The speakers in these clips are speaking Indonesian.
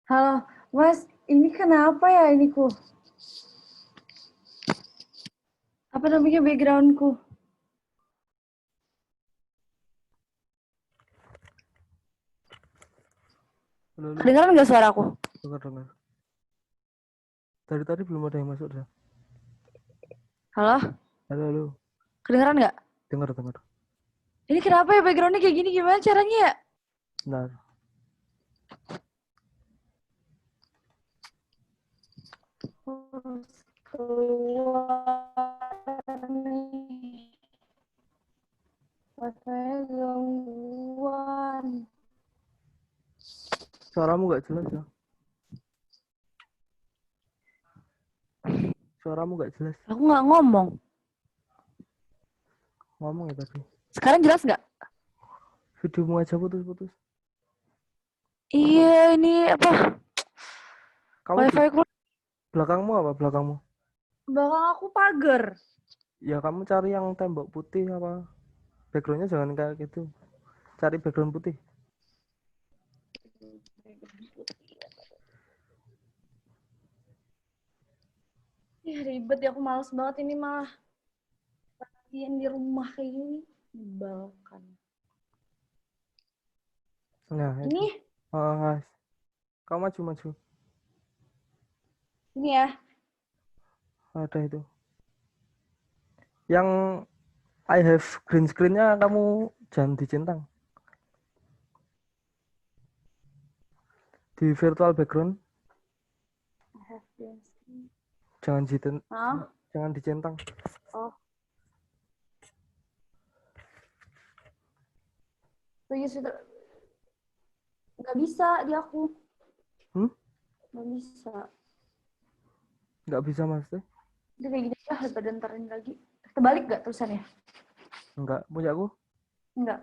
Halo, Mas, ini kenapa ya iniku? Apa namanya backgroundku? Halo, halo. Kedengeran nggak suaraku? Dengar. Dari tadi belum ada yang masuk dah. Halo, Halo, halo. kedengeran nggak? Dengar. Ini kenapa ya backgroundnya kayak gini? Gimana caranya ya? Nah, Harus keluar nih. Makanya gangguan. suaramu nggak jelas ya. Suaramu nggak jelas. Aku nggak ngomong. Ngomong ya tadi. Sekarang jelas nggak? Videomu aja putus-putus. Iya, ini apa? Kamu Wifi ku belakangmu apa belakangmu? belakang aku pagar. Ya kamu cari yang tembok putih apa. Backgroundnya jangan kayak gitu. Cari background putih. Ya ribet ya, aku males banget ini malah latihan di rumah kayak gini. Menyebalkan. Nah, itu. Ini, Guys. Kamu maju. ini ya. Ada itu. Yang I have green screen-nya kamu jangan dicentang. Di virtual background I have been seen. jangan Hah? jangan dicentang. Oh, lagi sudah nggak bisa di aku. Hmm? Nggak bisa. Nggak bisa mas teh. Udah kayak gini aja, daripada ntar ini lagi. Terbalik nggak tulisannya? Enggak punya aku. Nggak.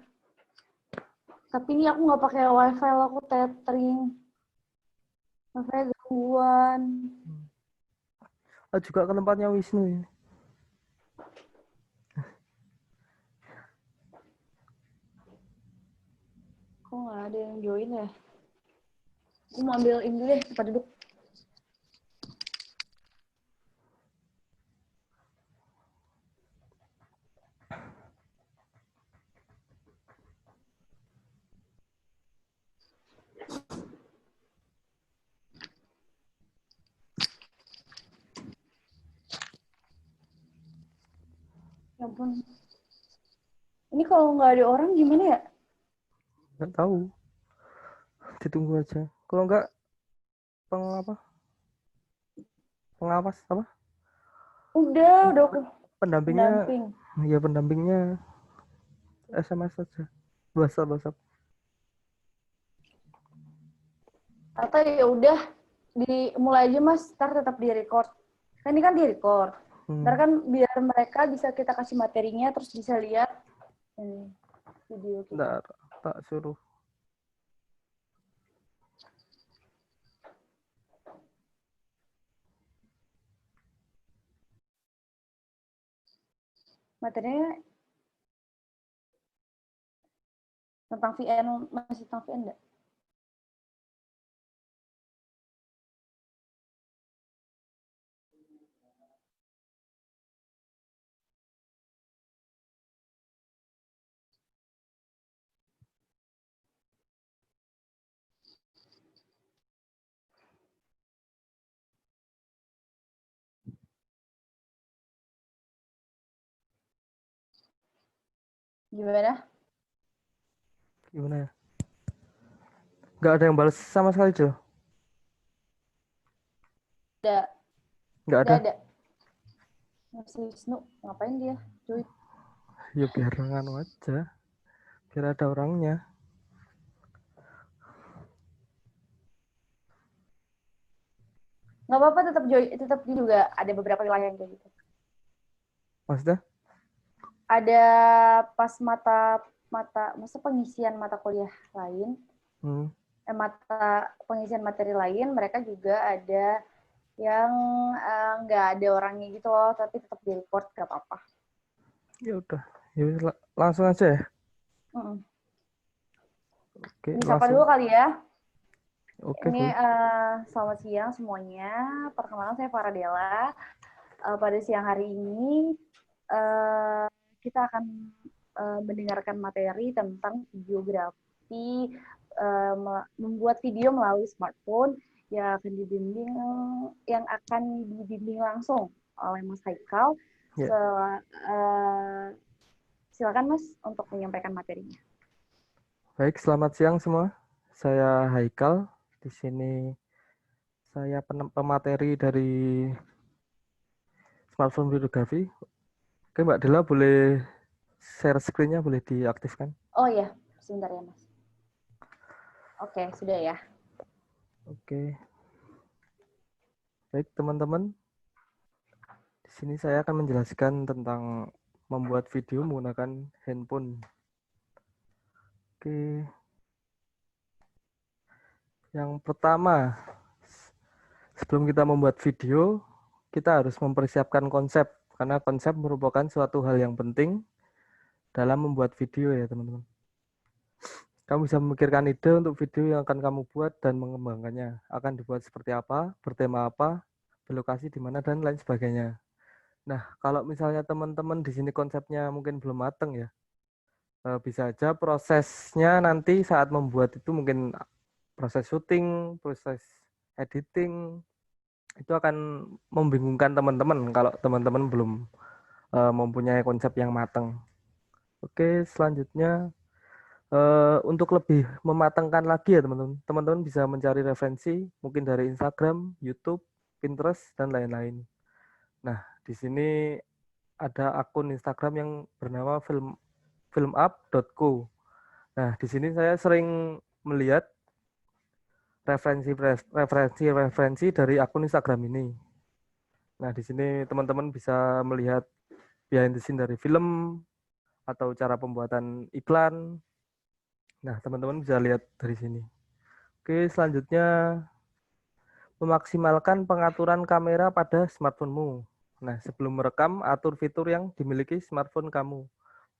Tapi ini aku nggak pakai wifi, aku tethering. Wifi gangguan. Juga ke tempatnya Wisnu ini. Kok nggak ada yang join ya? Aku mau ambil ini dulu deh, tempat duduk. Ya ampun. Ini kalau nggak ada orang gimana ya? Nggak tahu, ditunggu aja. Kalau nggak apa pengawas apa Udah aku pendampingnya, pendamping. ya pendampingnya SMS saja, WhatsApp. Atau ya udah dimulai aja Mas, ntar tetap di record. Kan ini kan di record. Ntar kan biar mereka bisa kita kasih materinya terus bisa lihat video kita. Ntar tak suruh. Materinya tentang VN, masih tentang VN enggak? Gimana? Gimana ya? Nggak ada yang balas sama sekali Jo. Ada, Nggak udah ada. ada. Mas Wisnu, ngapain dia? Join. Ya biar nganu aja, biar ada orangnya. Nggak apa-apa, tetap join, tetap juga ada beberapa wilayah yang kayak gitu. Maksudnya? Ada pas masa pengisian mata kuliah lain, mata pengisian materi lain, mereka juga ada yang nggak ada orangnya gitu loh, tapi tetap di record, gak apa-apa. Ya udah, ya langsung aja ya. Oke, Ini siapa langsung. dulu kali ya? Oke, Ini boleh. selamat siang semuanya. Perkenalkan saya Faradela. Pada siang hari ini uh, kita akan mendengarkan materi tentang videografi, membuat video melalui smartphone yang akan dibimbing langsung oleh Mas Haikal. Ya. Silakan Mas untuk menyampaikan materinya. Baik, selamat siang semua. Saya Haikal. Di sini saya pemateri dari smartphone videografi. Oke, Mbak Dela boleh share screen-nya, boleh diaktifkan. Oh ya, sebentar ya Mas. Oke, sudah ya. Oke. Baik, teman-teman. Di sini saya akan menjelaskan tentang membuat video menggunakan handphone. Oke. Yang pertama, sebelum kita membuat video, kita harus mempersiapkan konsep, karena konsep merupakan suatu hal yang penting dalam membuat video ya teman-teman. Kamu bisa memikirkan ide untuk video yang akan kamu buat dan mengembangkannya. Akan dibuat seperti apa, bertema apa, berlokasi di mana, dan lain sebagainya. Nah, kalau misalnya teman-teman di sini konsepnya mungkin belum mateng ya, bisa aja prosesnya nanti saat membuat itu mungkin proses syuting, proses editing, itu akan membingungkan teman-teman kalau teman-teman belum mempunyai konsep yang matang. Oke, selanjutnya untuk lebih mematangkan lagi ya teman-teman, teman-teman bisa mencari referensi mungkin dari Instagram, YouTube, Pinterest, dan lain-lain. Nah, di sini ada akun Instagram yang bernama filmup.co. Nah, di sini saya sering melihat referensi dari akun Instagram ini. Nah, di sini teman-teman bisa melihat behind the scene dari film atau cara pembuatan iklan. Nah, teman-teman bisa lihat dari sini. Oke, selanjutnya memaksimalkan pengaturan kamera pada smartphone-mu. Nah, sebelum merekam, atur fitur yang dimiliki smartphone kamu.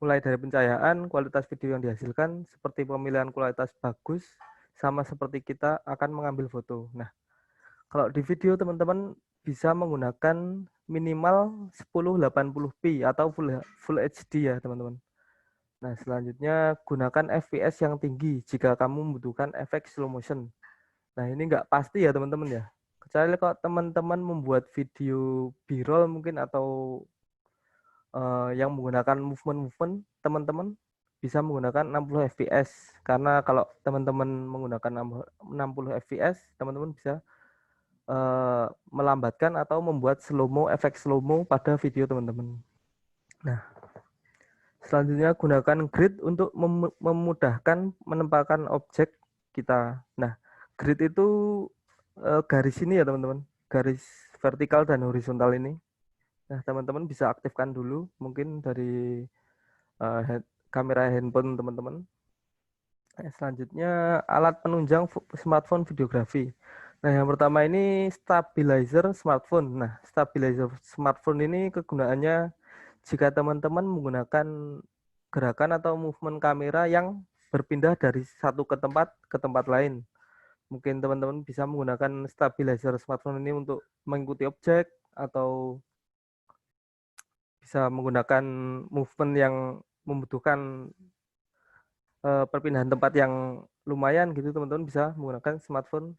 Mulai dari pencahayaan, kualitas video yang dihasilkan, seperti pemilihan kualitas bagus, sama seperti kita akan mengambil foto. Nah, kalau di video teman-teman bisa menggunakan minimal 1080p atau full HD ya teman-teman. Nah, selanjutnya gunakan FPS yang tinggi jika kamu membutuhkan efek slow motion. Nah, ini nggak pasti ya teman-teman ya. Kecuali kalau teman-teman membuat video B-roll mungkin atau yang menggunakan movement-movement, teman-teman bisa menggunakan 60 fps. Karena kalau teman-teman menggunakan 60 fps, teman-teman bisa melambatkan atau membuat slow-mo, efek slow-mo pada video teman-teman. Nah, selanjutnya gunakan grid untuk memudahkan menempatkan objek kita. Nah, grid itu garis ini ya teman-teman, garis vertikal dan horizontal ini. Nah, teman-teman bisa aktifkan dulu mungkin dari kamera handphone teman-teman. Selanjutnya alat penunjang smartphone videografi. Nah, yang pertama ini stabilizer smartphone. Nah, stabilizer smartphone ini kegunaannya jika teman-teman menggunakan gerakan atau movement kamera yang berpindah dari satu ke tempat lain. Mungkin teman-teman bisa menggunakan stabilizer smartphone ini untuk mengikuti objek atau bisa menggunakan movement yang membutuhkan perpindahan tempat yang lumayan gitu, teman-teman bisa menggunakan smartphone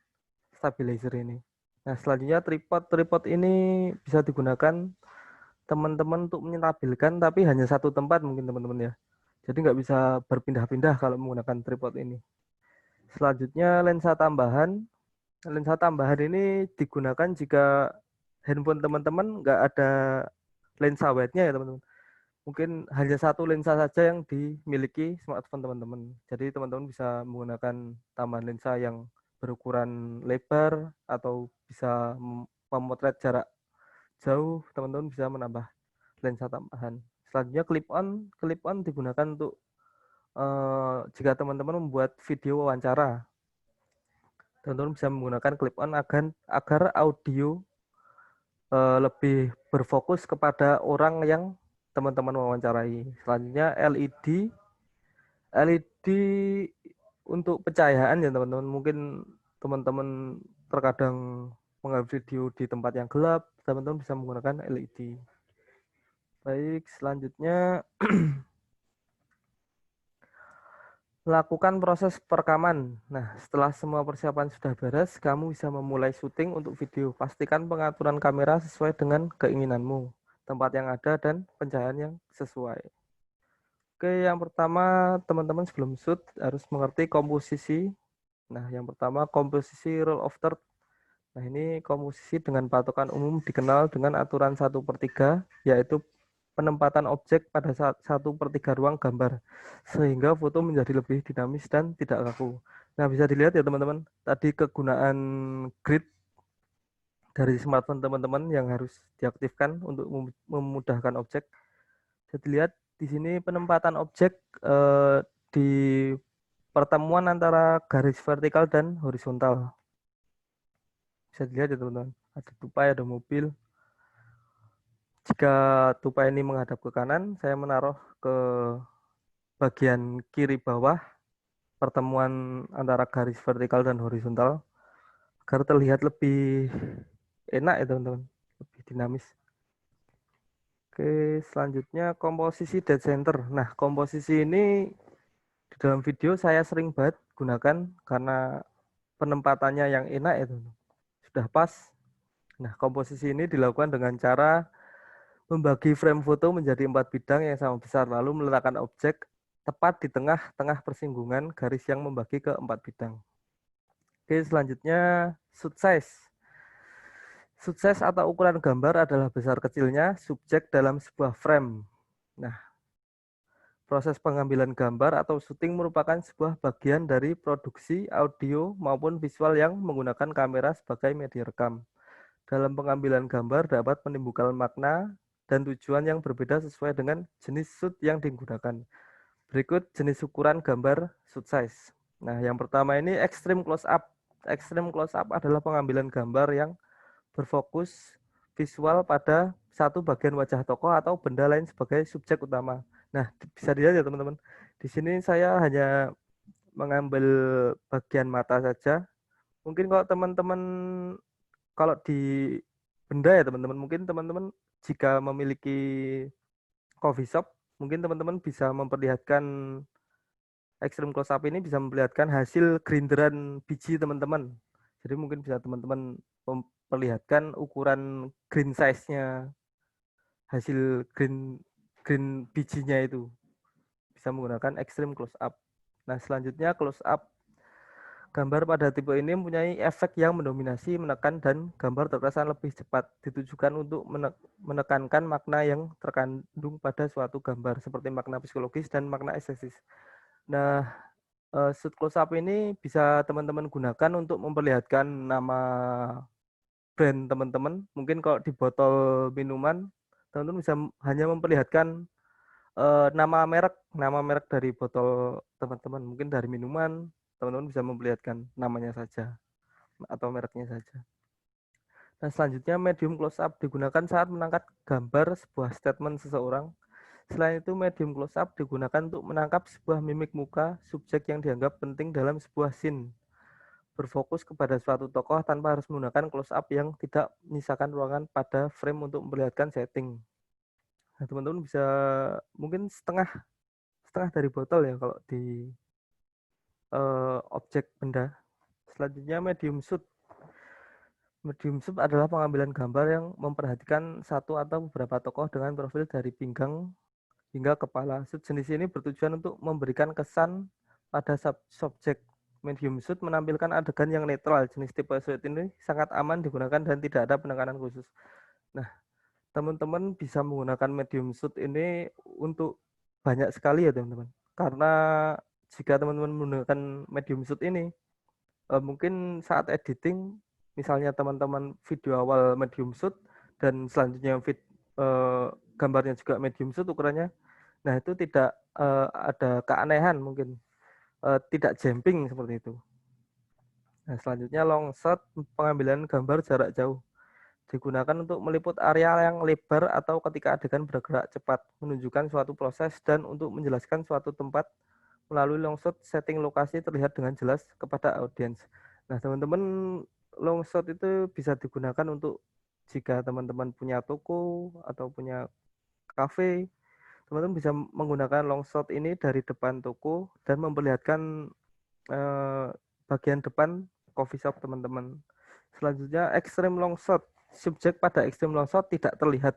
stabilizer ini. Nah, selanjutnya tripod ini bisa digunakan teman-teman untuk menyetabilkan tapi hanya satu tempat mungkin teman-teman ya. Jadi nggak bisa berpindah-pindah kalau menggunakan tripod ini. Selanjutnya lensa tambahan. Lensa tambahan ini digunakan jika handphone teman-teman nggak ada lensa wide-nya ya teman-teman. Mungkin hanya satu lensa saja yang dimiliki smartphone teman-teman. Jadi teman-teman bisa menggunakan tambahan lensa yang berukuran lebar atau bisa memotret jarak jauh, teman-teman bisa menambah lensa tambahan. Selanjutnya clip on digunakan untuk jika teman-teman membuat video wawancara. Teman-teman bisa menggunakan clip on agar audio lebih berfokus kepada orang yang teman-teman wawancarai. Selanjutnya LED untuk pencahayaan ya teman-teman. Mungkin teman-teman terkadang mengambil video di tempat yang gelap, teman-teman bisa menggunakan LED. Baik, selanjutnya lakukan proses perekaman. Nah, setelah semua persiapan sudah beres, kamu bisa memulai syuting untuk video. Pastikan pengaturan kamera sesuai dengan keinginanmu, tempat yang ada, dan pencahayaan yang sesuai. Oke, yang pertama, teman-teman sebelum shoot harus mengerti komposisi. Nah, yang pertama, komposisi rule of third. Nah, ini komposisi dengan patokan umum dikenal dengan aturan 1/3, yaitu penempatan objek pada 1/3 ruang gambar, sehingga foto menjadi lebih dinamis dan tidak kaku. Nah, bisa dilihat ya teman-teman, tadi kegunaan grid dari smartphone teman-teman yang harus diaktifkan untuk memudahkan objek. Bisa dilihat di sini penempatan objek di pertemuan antara garis vertikal dan horizontal. Bisa dilihat ya teman-teman, ada tupai, ada mobil. Jika tupai ini menghadap ke kanan, saya menaruh ke bagian kiri bawah pertemuan antara garis vertikal dan horizontal agar terlihat lebih enak ya teman-teman, lebih dinamis. Oke, selanjutnya komposisi dead center. Nah, komposisi ini di dalam video saya sering banget gunakan karena penempatannya yang enak ya teman-teman. Sudah pas. Nah, komposisi ini dilakukan dengan cara membagi frame foto menjadi 4 bidang yang sama besar, lalu meletakkan objek tepat di tengah-tengah persinggungan garis yang membagi ke 4 bidang. Oke, selanjutnya shoot size. Shoot size atau ukuran gambar adalah besar kecilnya subjek dalam sebuah frame. Nah, proses pengambilan gambar atau syuting merupakan sebuah bagian dari produksi audio maupun visual yang menggunakan kamera sebagai media rekam. Dalam pengambilan gambar dapat menimbulkan makna dan tujuan yang berbeda sesuai dengan jenis shoot yang digunakan. Berikut jenis ukuran gambar shoot size. Nah, yang pertama ini extreme close up. Extreme close up adalah pengambilan gambar yang berfokus visual pada satu bagian wajah tokoh atau benda lain sebagai subjek utama. Nah, bisa dilihat ya teman-teman. Di sini saya hanya mengambil bagian mata saja. Mungkin kalau teman-teman kalau di benda ya teman-teman, mungkin teman-teman jika memiliki coffee shop, mungkin teman-teman bisa memperlihatkan extreme close up ini bisa memperlihatkan hasil grinderan biji teman-teman. Jadi mungkin bisa teman-teman memperlihatkan ukuran green size-nya, hasil green bijinya itu. Bisa menggunakan extreme close up. Nah, selanjutnya close up. Gambar pada tipe ini mempunyai efek yang mendominasi, menekan, dan gambar terkesan lebih cepat. Ditujukan untuk menekankan makna yang terkandung pada suatu gambar, seperti makna psikologis dan makna estetis. Nah, shoot close up ini bisa teman-teman gunakan untuk memperlihatkan nama brand teman-teman. Mungkin kalau di botol minuman, teman-teman bisa hanya memperlihatkan nama merek dari botol teman-teman. Mungkin dari minuman, teman-teman bisa memperlihatkan namanya saja atau mereknya saja. Nah, selanjutnya medium close up digunakan saat menangkap gambar sebuah statement seseorang. Selain itu, medium close up digunakan untuk menangkap sebuah mimik muka subjek yang dianggap penting dalam sebuah scene. Berfokus kepada suatu tokoh tanpa harus menggunakan close up yang tidak menyisakan ruangan pada frame untuk memperlihatkan setting. Nah, teman-teman bisa mungkin setengah dari botol ya kalau di objek benda. Selanjutnya medium shoot. Medium shoot adalah pengambilan gambar yang memperhatikan satu atau beberapa tokoh dengan profil dari pinggang hingga kepala. Shoot jenis ini bertujuan untuk memberikan kesan pada subjek. Medium shoot menampilkan adegan yang netral. Jenis tipe shoot ini sangat aman digunakan dan tidak ada penekanan khusus. Nah, teman-teman bisa menggunakan medium shoot ini untuk banyak sekali ya teman-teman. Karena jika teman-teman menggunakan medium shoot ini, mungkin saat editing, misalnya teman-teman video awal medium shoot dan selanjutnya gambarnya juga medium shoot ukurannya, nah itu tidak ada keanehan mungkin, tidak jumping seperti itu. Nah, selanjutnya long shot, pengambilan gambar jarak jauh. Digunakan untuk meliput area yang lebar atau ketika adegan bergerak cepat, menunjukkan suatu proses dan untuk menjelaskan suatu tempat. Melalui long shot, setting lokasi terlihat dengan jelas kepada audiens. Nah, teman-teman, long shot itu bisa digunakan untuk jika teman-teman punya toko atau punya cafe, teman-teman bisa menggunakan long shot ini dari depan toko dan memperlihatkan bagian depan coffee shop teman-teman. Selanjutnya, extreme long shot. Subjek pada extreme long shot tidak terlihat.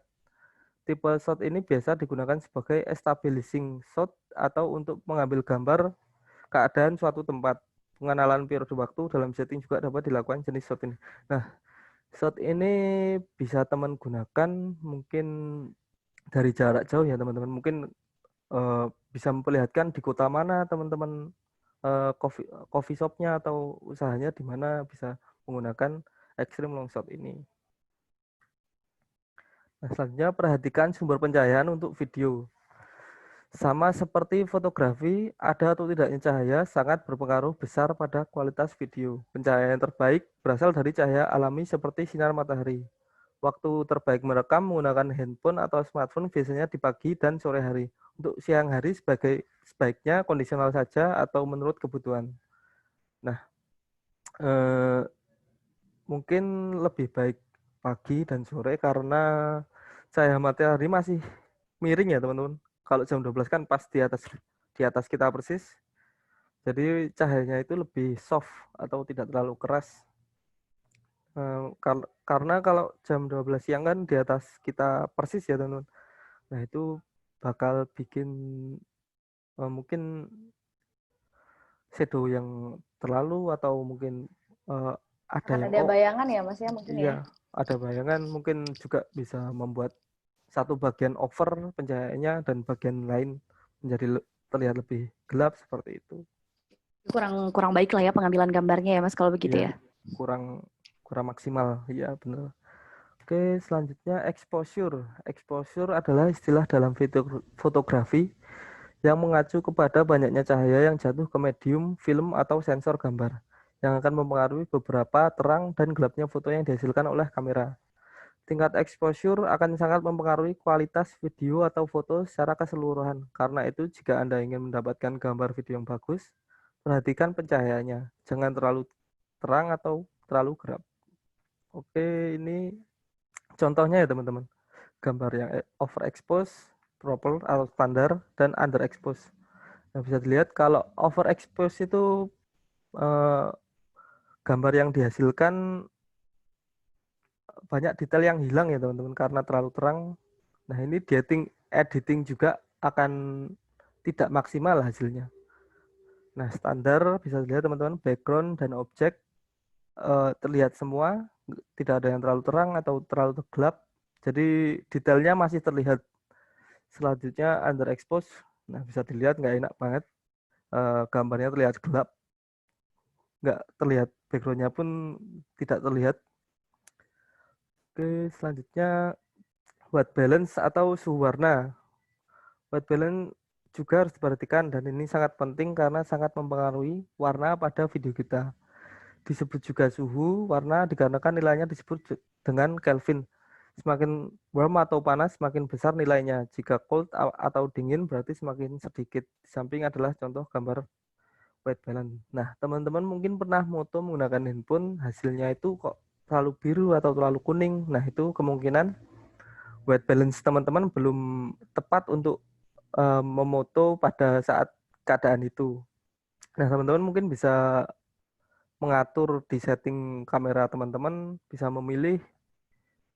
Tipe shot ini biasa digunakan sebagai establishing shot atau untuk mengambil gambar keadaan suatu tempat. Pengenalan periode waktu dalam setting juga dapat dilakukan jenis shot ini. Nah, shot ini bisa teman gunakan mungkin dari jarak jauh ya teman-teman. Mungkin bisa memperlihatkan di kota mana teman-teman coffee shopnya atau usahanya di mana bisa menggunakan extreme long shot ini. Nah, selanjutnya perhatikan sumber pencahayaan untuk video. Sama seperti fotografi, ada atau tidaknya cahaya sangat berpengaruh besar pada kualitas video. Pencahayaan yang terbaik berasal dari cahaya alami seperti sinar matahari. Waktu terbaik merekam menggunakan handphone atau smartphone biasanya di pagi dan sore hari. Untuk siang hari sebaiknya kondisional saja atau menurut kebutuhan. Nah, mungkin lebih baik pagi dan sore karena cahaya matahari masih miring ya teman-teman. Kalau jam 12 kan pas di atas kita persis. Jadi cahayanya itu lebih soft atau tidak terlalu keras. Karena kalau jam 12 siang kan di atas kita persis ya teman-teman. Nah itu bakal bikin mungkin shadow yang terlalu atau mungkin ada Akan yang ada bayangan ya Mas ya mungkin ya. iya ada bayangan, mungkin juga bisa membuat satu bagian over pencahayaannya dan bagian lain menjadi terlihat lebih gelap seperti itu. Kurang baik lah ya pengambilan gambarnya ya Mas kalau begitu Iya, ya. kurang maksimal. Iya, benar. Oke, selanjutnya exposure. Exposure adalah istilah dalam fotografi yang mengacu kepada banyaknya cahaya yang jatuh ke medium, film, atau sensor gambar yang akan mempengaruhi beberapa terang dan gelapnya foto yang dihasilkan oleh kamera. Tingkat exposure akan sangat mempengaruhi kualitas video atau foto secara keseluruhan. Karena itu, jika Anda ingin mendapatkan gambar video yang bagus, perhatikan pencahayaannya. Jangan terlalu terang atau terlalu gelap. Oke, ini contohnya ya teman-teman. Gambar yang overexpose, proper atau standar, dan underexpose. Nah, bisa dilihat kalau overexpose itu eh, gambar yang dihasilkan banyak detail yang hilang ya teman-teman karena terlalu terang. Nah, ini editing juga akan tidak maksimal hasilnya. Nah, standar bisa dilihat teman-teman, background dan objek terlihat semua, tidak ada yang terlalu terang atau terlalu gelap. Jadi detailnya masih terlihat. Selanjutnya underexpose. Nah, bisa dilihat nggak enak banget. Gambarnya terlihat gelap. Nggak terlihat, backgroundnya pun tidak terlihat. Oke, selanjutnya white balance atau suhu warna. White balance juga harus diperhatikan dan ini sangat penting karena sangat mempengaruhi warna pada video kita. Disebut juga suhu warna dikarenakan nilainya disebut dengan Kelvin. Semakin warm atau panas, semakin besar nilainya. Jika cold atau dingin, berarti semakin sedikit. Di samping adalah contoh gambar white balance. Nah, teman-teman mungkin pernah moto menggunakan handphone, hasilnya itu kok terlalu biru atau terlalu kuning. Nah, itu kemungkinan white balance teman-teman belum tepat untuk memoto pada saat keadaan itu. Nah, teman-teman mungkin bisa mengatur di setting kamera teman-teman, bisa memilih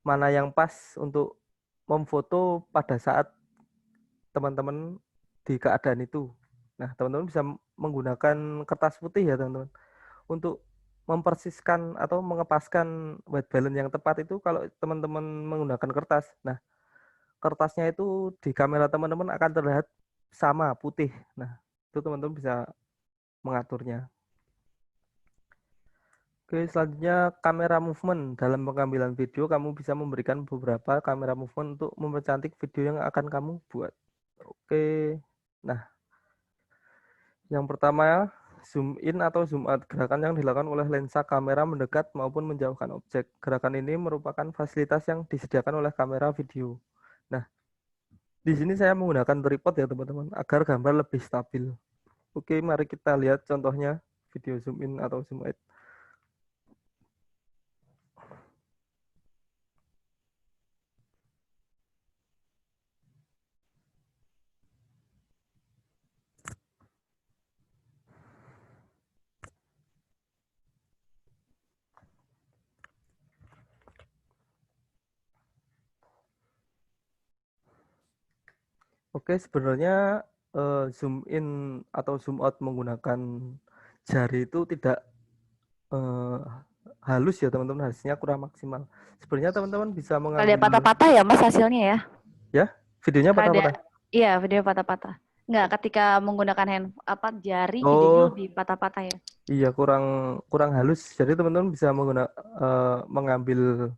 mana yang pas untuk memfoto pada saat teman-teman di keadaan itu. Nah, teman-teman bisa menggunakan kertas putih ya, teman-teman. Untuk mempersiskan atau mengepaskan white balance yang tepat itu kalau teman-teman menggunakan kertas. Nah, kertasnya itu di kamera teman-teman akan terlihat sama putih. Nah, itu teman-teman bisa mengaturnya. Oke, selanjutnya kamera movement. Dalam pengambilan video, kamu bisa memberikan beberapa kamera movement untuk mempercantik video yang akan kamu buat. Oke, nah yang pertama zoom in atau zoom out. Gerakan yang dilakukan oleh lensa kamera mendekat maupun menjauhkan objek. Gerakan ini merupakan fasilitas yang disediakan oleh kamera video. Nah, di sini saya menggunakan tripod ya teman-teman, agar gambar lebih stabil. Oke, mari kita lihat contohnya video zoom in atau zoom out. Oke, sebenarnya zoom in atau zoom out menggunakan jari itu tidak halus ya teman-teman, hasilnya kurang maksimal. Sebenarnya teman-teman bisa Ada mengambil patah-patah ya Mas hasilnya ya? ya videonya Ada, patah-patah. iya video patah-patah. Enggak, ketika menggunakan jari videonya Oh lebih patah-patah ya. iya kurang kurang halus. Jadi teman-teman bisa mengambil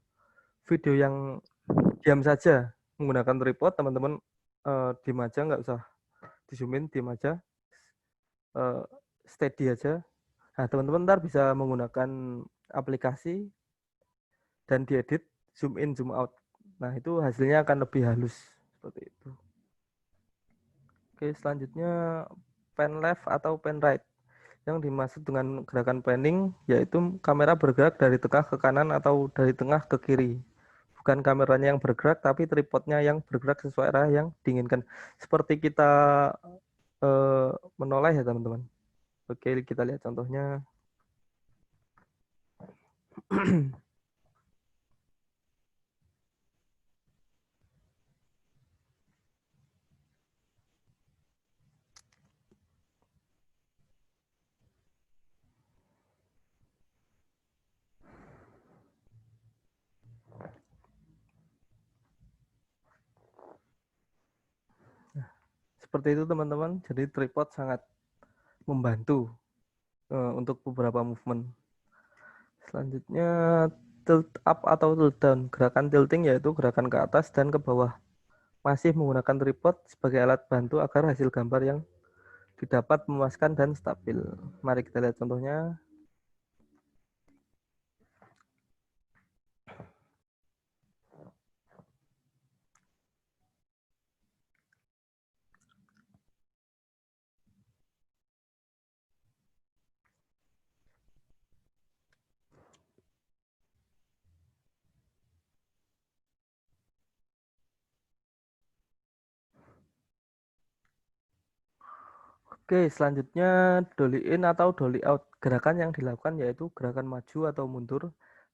video yang diam saja menggunakan tripod. Teman-teman diam aja, nggak usah di zoom in, diam aja, eh, steady aja. Nah teman-teman ntar bisa menggunakan aplikasi dan diedit zoom in zoom out. Nah itu hasilnya akan lebih halus seperti itu. Oke, selanjutnya pan left atau pan right. Yang dimaksud dengan gerakan panning yaitu kamera bergerak dari tengah ke kanan atau dari tengah ke kiri. Bukan kameranya yang bergerak, tapi tripodnya yang bergerak sesuai arah yang diinginkan. Seperti kita menoleh ya teman-teman. Oke, kita lihat contohnya. Seperti itu teman-teman. Jadi tripod sangat membantu untuk beberapa movement. Selanjutnya tilt up atau tilt down. Gerakan tilting yaitu gerakan ke atas dan ke bawah. Masih menggunakan tripod sebagai alat bantu agar hasil gambar yang didapat memuaskan dan stabil. Mari kita lihat contohnya. Oke, selanjutnya dolly in atau dolly out. Gerakan yang dilakukan yaitu gerakan maju atau mundur,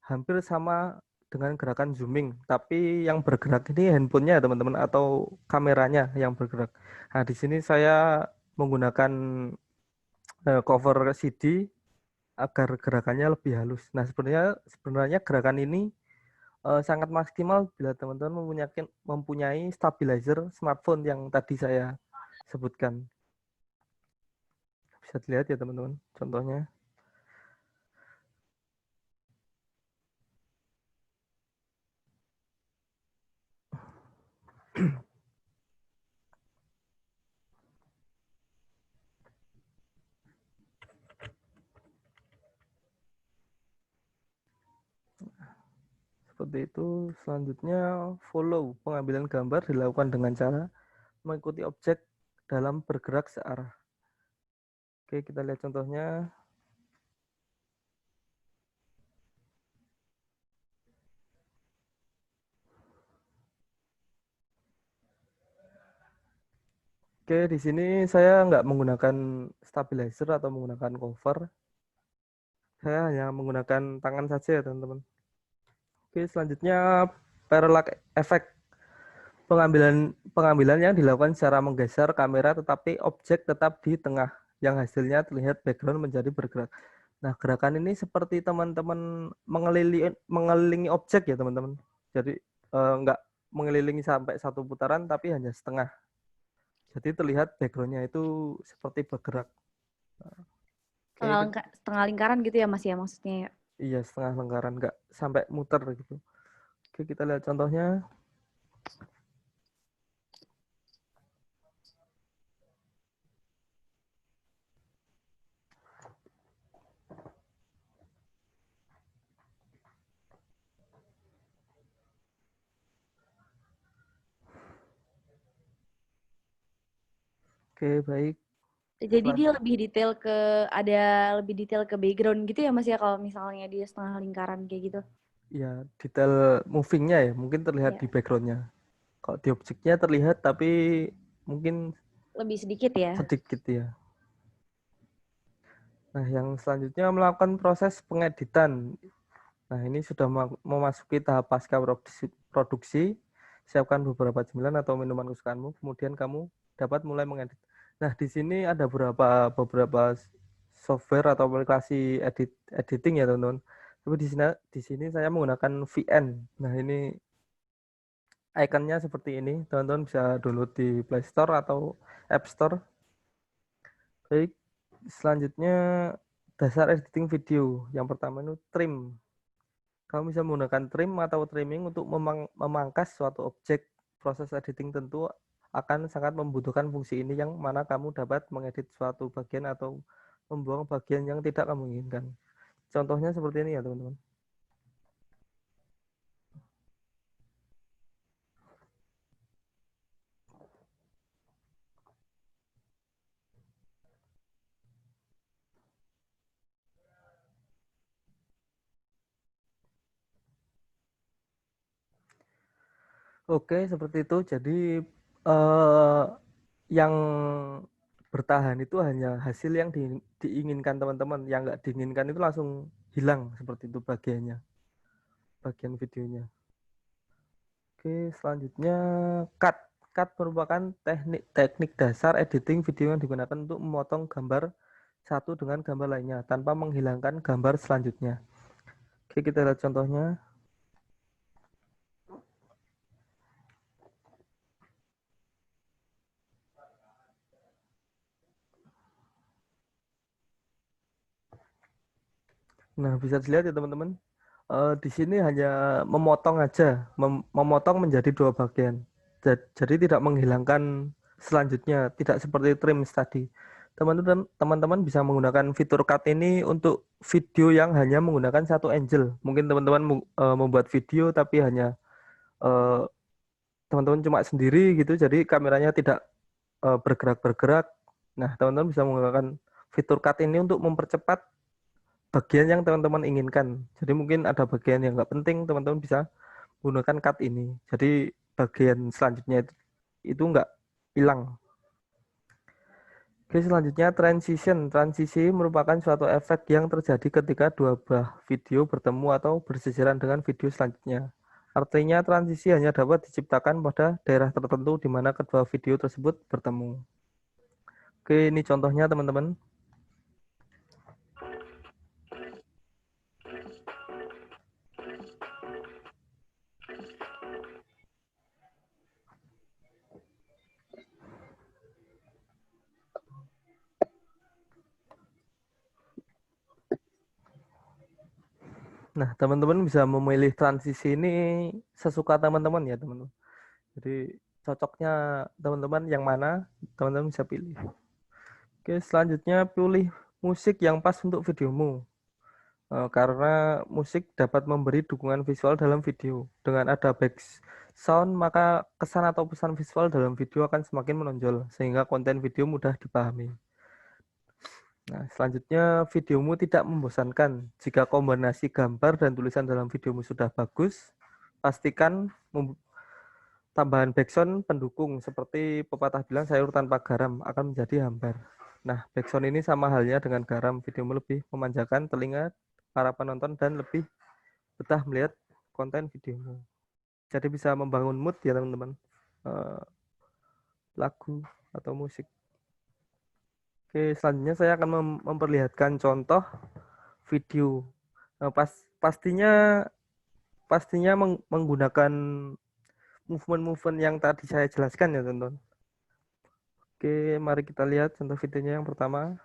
hampir sama dengan gerakan zooming, tapi yang bergerak ini handphonenya teman-teman atau kameranya yang bergerak. Nah, di sini saya menggunakan cover CD agar gerakannya lebih halus. Nah, sebenarnya gerakan ini sangat maksimal bila teman-teman mempunyai stabilizer smartphone yang tadi saya sebutkan. Bisa dilihat ya teman-teman contohnya. Seperti itu. Selanjutnya follow. Pengambilan gambar dilakukan dengan cara mengikuti objek dalam bergerak searah. Oke, kita lihat contohnya. Oke, di sini saya nggak menggunakan stabilizer atau menggunakan cover. Saya hanya menggunakan tangan saja ya teman-teman. Oke, selanjutnya parallax effect. Pengambilan yang dilakukan secara menggeser kamera tetapi objek tetap di tengah yang hasilnya terlihat background menjadi bergerak. Nah, gerakan ini seperti teman-teman mengelilingi objek ya teman-teman. Jadi nggak mengelilingi sampai satu putaran tapi hanya setengah. Jadi terlihat backgroundnya itu seperti bergerak. Oke, Setengah lingkaran gitu ya Mas ya maksudnya ya. iya setengah lingkaran nggak sampai muter gitu. Oke, kita lihat contohnya. Oke, baik. Jadi dia lebih detail ke background gitu ya Mas ya kalau misalnya dia setengah lingkaran kayak gitu. Ya, detail movingnya ya mungkin terlihat Ya, di backgroundnya. Kalau di objeknya terlihat tapi mungkin lebih sedikit ya. sedikit ya. Nah, yang selanjutnya melakukan proses pengeditan. Nah, ini sudah memasuki tahap pasca produksi. siapkan beberapa cemilan atau minuman kesukaanmu, kemudian kamu dapat mulai mengedit. Nah, di sini ada beberapa software atau aplikasi editing ya, teman-teman. Tapi di sini saya menggunakan VN. Nah, ini ikonnya seperti ini. Teman-teman bisa download di Play Store atau App Store. Baik, selanjutnya dasar editing video. Yang pertama itu trim. Kamu bisa menggunakan trim atau trimming untuk memangkas suatu objek. Proses editing tentu akan sangat membutuhkan fungsi ini yang mana kamu dapat mengedit suatu bagian atau membuang bagian yang tidak kamu inginkan. Contohnya seperti ini ya, teman-teman. Oke, seperti itu. Jadi yang bertahan itu hanya hasil yang diinginkan teman-teman. Yang nggak diinginkan itu langsung hilang seperti itu bagian videonya. Oke, selanjutnya cut. Cut merupakan teknik dasar editing video yang digunakan untuk memotong gambar satu dengan gambar lainnya tanpa menghilangkan gambar selanjutnya. Oke, kita lihat contohnya. Nah, bisa dilihat ya teman-teman. Di sini hanya memotong aja, memotong menjadi dua bagian. Jadi tidak menghilangkan selanjutnya, tidak seperti trim tadi. Teman-teman bisa menggunakan fitur cut ini untuk video yang hanya menggunakan satu angle. Mungkin teman-teman membuat video tapi hanya eh, teman-teman cuma sendiri gitu, jadi kameranya tidak bergerak-bergerak. Nah, teman-teman bisa menggunakan fitur cut ini untuk mempercepat bagian yang teman-teman inginkan. Jadi mungkin ada bagian yang nggak penting, teman-teman bisa menggunakan cut ini. Jadi bagian selanjutnya itu nggak hilang. Oke, selanjutnya transition. Transisi merupakan suatu efek yang terjadi ketika dua buah video bertemu atau bersisiran dengan video selanjutnya. Artinya transisi hanya dapat diciptakan pada daerah tertentu di mana kedua video tersebut bertemu. Oke, ini contohnya teman-teman. Nah, teman-teman bisa memilih transisi ini sesuka teman-teman ya, teman-teman. Jadi cocoknya teman-teman yang mana, teman-teman bisa pilih. Oke, selanjutnya pilih musik yang pas untuk videomu. Karena musik dapat memberi dukungan visual dalam video. Dengan ada back sound, maka kesan atau pesan visual dalam video akan semakin menonjol, sehingga konten video mudah dipahami. Nah, selanjutnya videomu tidak membosankan. Jika kombinasi gambar dan tulisan dalam videomu sudah bagus, pastikan tambahan backsound pendukung seperti pepatah bilang sayur tanpa garam akan menjadi hambar. Nah, backsound ini sama halnya dengan garam. Videomu lebih memanjakan telinga para penonton dan lebih betah melihat konten videomu. Jadi bisa membangun mood ya teman-teman. Lagu atau musik. Oke, selanjutnya saya akan memperlihatkan contoh video. Nah, pastinya menggunakan movement-movement yang tadi saya jelaskan ya teman-teman. Oke, mari kita lihat contoh videonya yang pertama.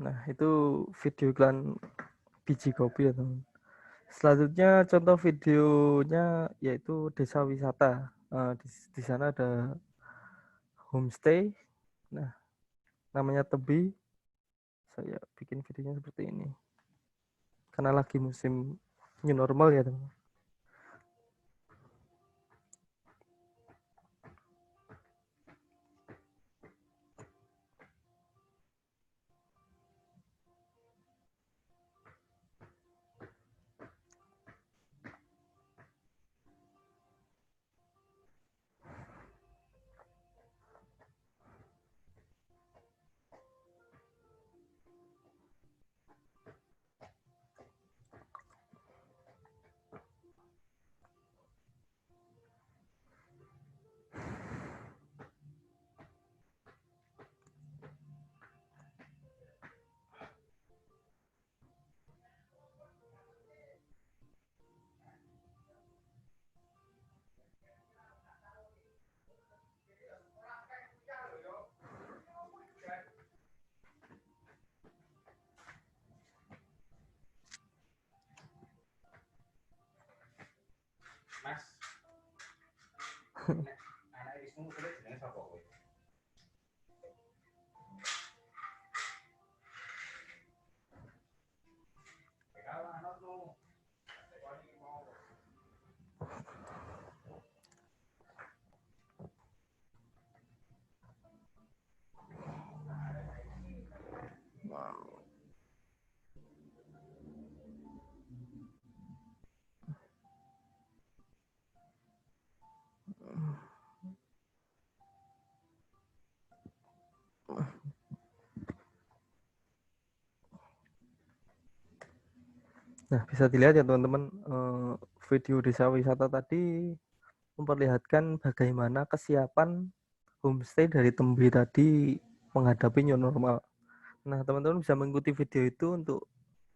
Nah, itu video iklan biji kopi ya teman. Selanjutnya contoh videonya yaitu desa wisata. Di sana ada homestay. Nah, namanya Tebi. Saya bikin videonya seperti ini. Karena lagi musim new normal ya teman. Mas, anak Wisnu kuwi jenenge sapa kowe? Kalah anakmu. Nah, bisa dilihat ya teman-teman, video desa wisata tadi memperlihatkan bagaimana kesiapan homestay dari Tembe tadi menghadapi new normal. Nah, teman-teman bisa mengikuti video itu untuk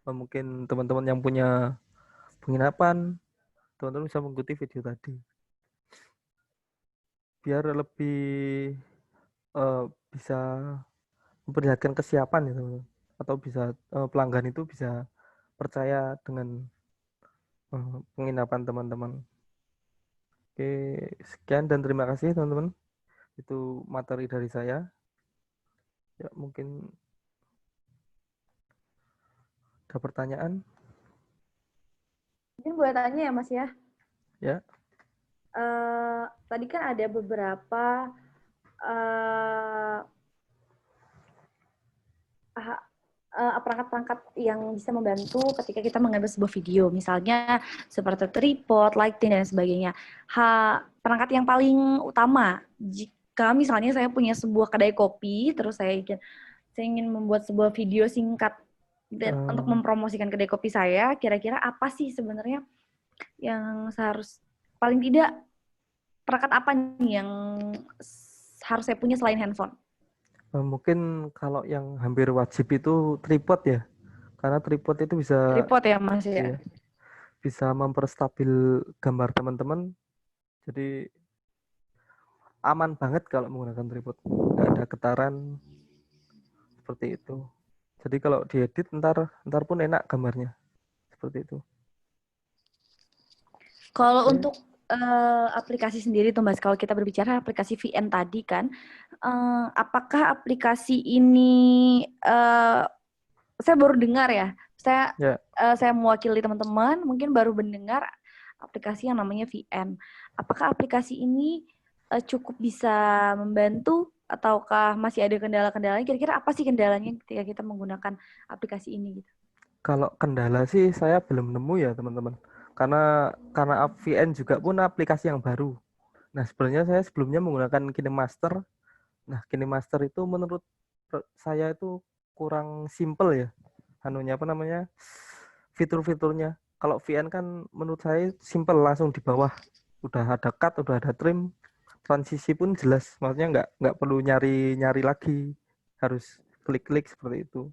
mungkin teman-teman yang punya penginapan, teman-teman bisa mengikuti video tadi. Biar lebih bisa memperlihatkan kesiapan ya teman-teman. Atau bisa pelanggan itu bisa percaya dengan penginapan teman-teman. Oke, sekian dan terima kasih teman-teman. Itu materi dari saya. Ya, mungkin ada pertanyaan? Mungkin boleh tanya ya Mas ya? Ya. Tadi kan ada beberapa perangkat-perangkat yang bisa membantu ketika kita mengambil sebuah video, misalnya seperti tripod, lighting, dan sebagainya. Perangkat yang paling utama, jika misalnya saya punya sebuah kedai kopi, terus saya ingin membuat sebuah video singkat untuk mempromosikan kedai kopi saya, kira-kira apa sih sebenarnya yang paling tidak, perangkat apa nih yang harus saya punya selain handphone? Mungkin kalau yang hampir wajib itu tripod ya, karena tripod itu bisa Tripod ya Mas ya? Bisa memperstabil gambar teman-teman, jadi aman banget kalau menggunakan tripod, nggak ada getaran seperti itu. Jadi kalau diedit ntar pun enak gambarnya seperti itu. Kalau untuk aplikasi sendiri tuh Mas, kalau kita berbicara aplikasi VN tadi kan, apakah aplikasi ini saya baru dengar ya, saya mewakili teman-teman mungkin baru mendengar aplikasi yang namanya VN. Apakah aplikasi ini cukup bisa membantu ataukah masih ada kendala-kendalanya? Kira-kira apa sih kendalanya ketika kita menggunakan aplikasi ini gitu? Kalau kendala sih saya belum nemu ya teman-teman. Karena VN juga pun aplikasi yang baru. Nah, sebenarnya saya sebelumnya menggunakan KineMaster. Nah, KineMaster itu menurut saya itu kurang simple ya. Fitur-fiturnya. Kalau VN kan menurut saya simple, langsung di bawah udah ada cut, udah ada trim, transisi pun jelas. Maksudnya nggak perlu nyari lagi, harus klik-klik seperti itu.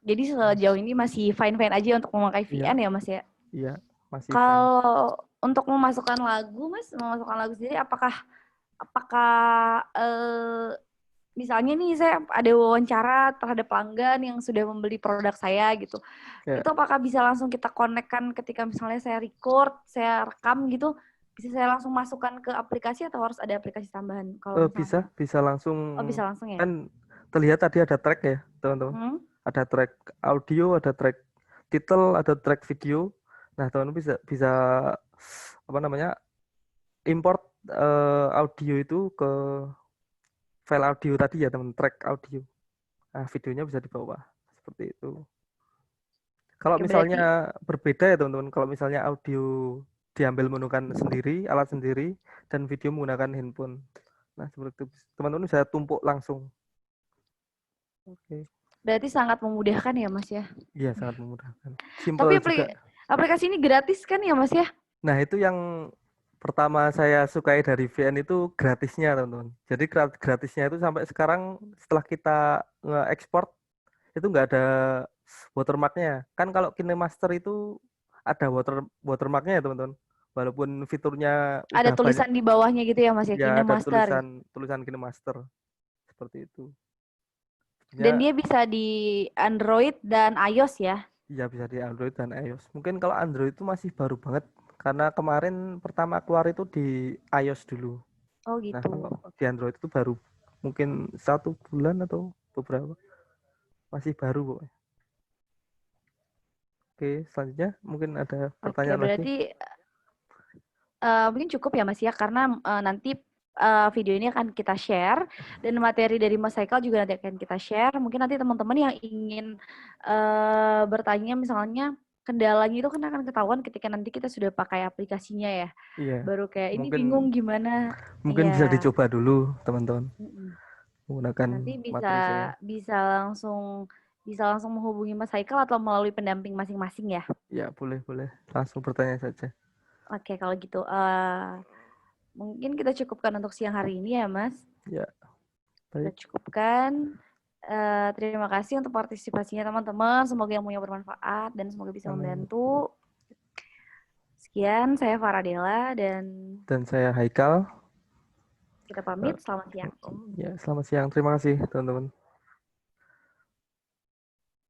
Jadi sejauh ini masih fine-fine aja untuk memakai VN ya Mas ya? Iya, masih fine. Kalau untuk memasukkan lagu Mas, memasukkan lagu sendiri apakah misalnya nih saya ada wawancara terhadap pelanggan yang sudah membeli produk saya gitu. Ya. Itu apakah bisa langsung kita connect-kan ketika misalnya saya record, saya rekam gitu, bisa saya langsung masukkan ke aplikasi atau harus ada aplikasi tambahan kalau misalnya? Bisa langsung, Oh, bisa langsung ya? kan terlihat tadi ada track ya, teman-teman. Ada track audio, ada track title, ada track video. Nah, teman-teman bisa apa namanya? Import audio itu ke file audio tadi ya, teman, track audio. Nah, videonya bisa di bawah. Seperti itu. Kalau Oke, misalnya berbeda ya, teman-teman. Kalau misalnya audio diambil menggunakan sendiri, alat sendiri, dan video menggunakan handphone. Nah, seperti itu. Teman-teman bisa tumpuk langsung. Oke. berarti sangat memudahkan ya, Mas ya? Iya, sangat memudahkan. Tapi Simple juga. aplikasi ini gratis kan ya, Mas ya? Nah, itu yang pertama saya sukai dari VN itu gratisnya, teman-teman. Jadi gratisnya itu sampai sekarang setelah kita nge-export itu nggak ada watermarknya. Kan kalau KineMaster itu ada watermarknya ya, teman-teman. Walaupun fiturnya Ada udah banyak, tulisan di bawahnya gitu ya, Mas ya, ya ada KineMaster. tulisan KineMaster seperti itu. Dan Ya, dia bisa di Android dan iOS ya? iya bisa di Android dan iOS. Mungkin kalau Android itu masih baru banget karena kemarin pertama keluar itu di iOS dulu. Oh Nah, gitu. kalau di Android itu baru mungkin 1 bulan atau beberapa, masih baru kok. Oke, selanjutnya mungkin ada Oke, pertanyaan lagi. berarti mungkin cukup ya Mas ya, karena nanti video ini akan kita share dan materi dari Mas Haikal juga nanti akan kita share. Mungkin nanti teman-teman yang ingin bertanya misalnya kendalanya itu kan akan ketahuan ketika nanti kita sudah pakai aplikasinya ya. Iya, Baru kayak ini mungkin bingung gimana. bisa Iya. dicoba dulu teman-teman menggunakan Nanti bisa materi saya. bisa langsung menghubungi Mas Haikal atau melalui pendamping masing-masing ya. Ya, boleh langsung bertanya saja. Oke, kalau gitu mungkin kita cukupkan untuk siang hari ini ya, Mas. Ya, Kita baik. cukupkan. Terima kasih untuk partisipasinya teman-teman. Semoga ilmunya bermanfaat dan semoga bisa Amin. membantu. Sekian, saya Faradela Dan saya Haikal. kita pamit. Selamat siang. Ya, selamat siang. Terima kasih, teman-teman.